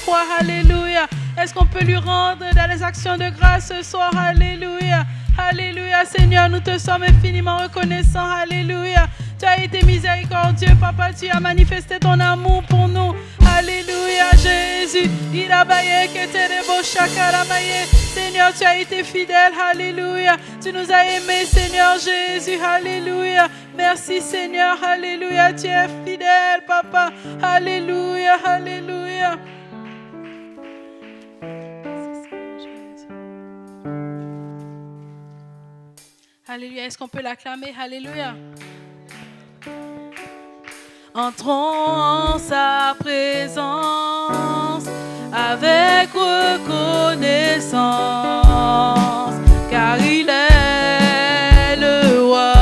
croix. Alléluia. Est-ce qu'on peut lui rendre dans les actions de grâce ce soir? Alléluia. Alléluia, Seigneur, nous te sommes infiniment reconnaissants. Alléluia. Tu as été miséricordieux, Papa. Tu as manifesté ton amour pour nous. Alléluia, Jésus. Seigneur, tu as été fidèle. Alléluia. Tu nous as aimés, Seigneur Jésus. Alléluia. Merci, Seigneur. Alléluia. Tu es fidèle, Papa. Alléluia. Alléluia. Alléluia. Est-ce qu'on peut l'acclamer? Alléluia. Entrons en sa présence avec reconnaissance, car il est le roi.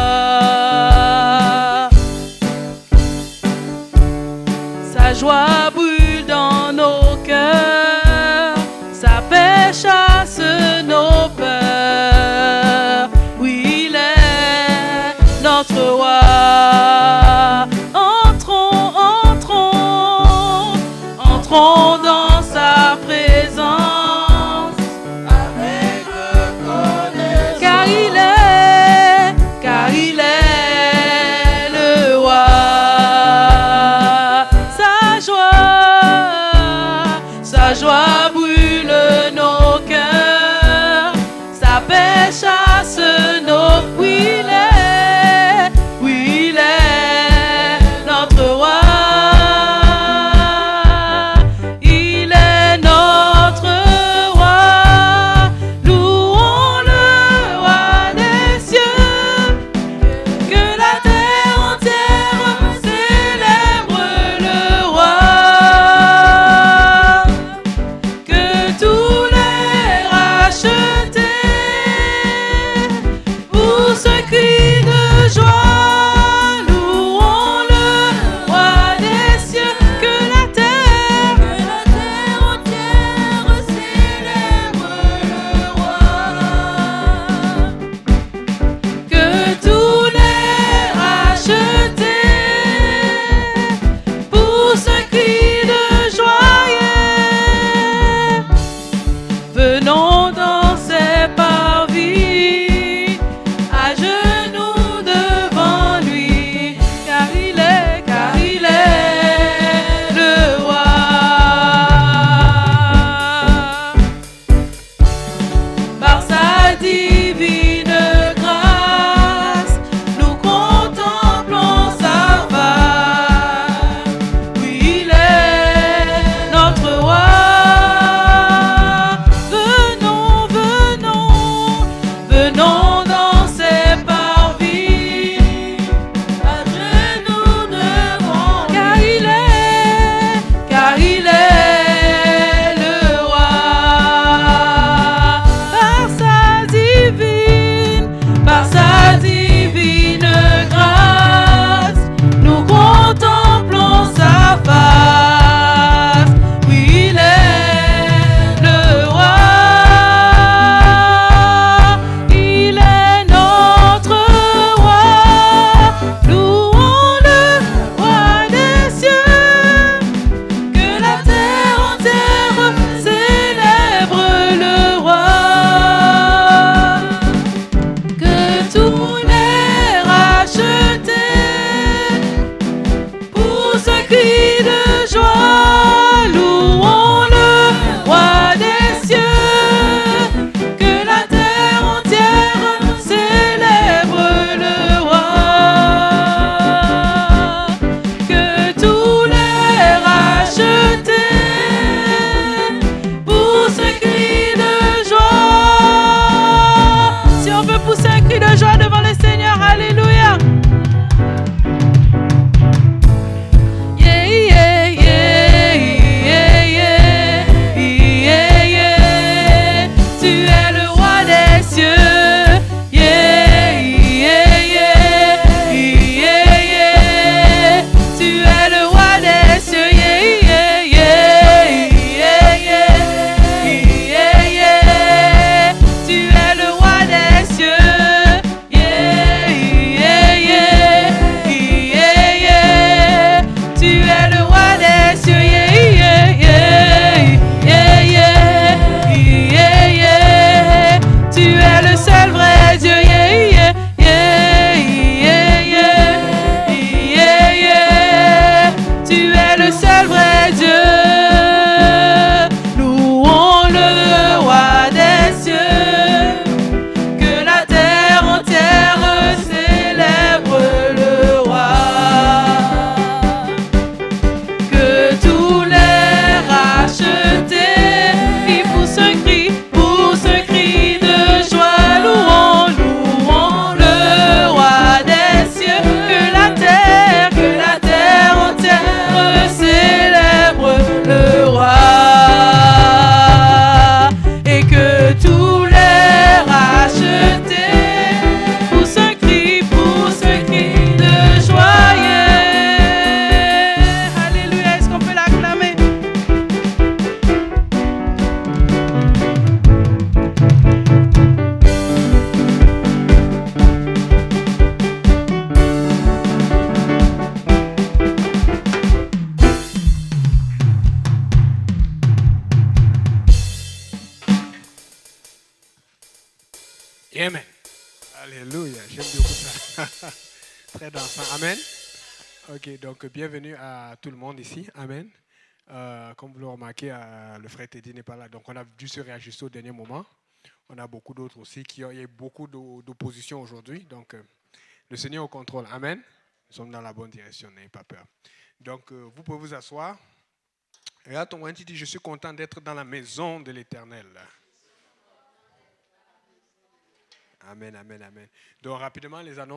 Sa joie brûle dans nos cœurs, sa paix chasse nos peurs. Oui, il est notre roi. Entrons dans sa présence avec reconnaissance, car il est le roi. Sa joie brûle nos cœurs, sa paix chasse nos. Oui, il est notre roi. Très dansant. Amen. Ok, donc bienvenue à tout le monde ici. Amen. Comme vous le remarquez, le frère Teddy n'est pas là, donc on a dû se réajuster au dernier moment. On a beaucoup d'autres aussi il y a eu beaucoup d'opposition aujourd'hui, donc le Seigneur au contrôle. Amen. Nous sommes dans la bonne direction, n'ayez pas peur. Donc vous pouvez vous asseoir. Regarde ton voisin, tu dis, je suis content d'être dans la maison de l'Éternel. Amen, amen, amen. Donc rapidement les annonces.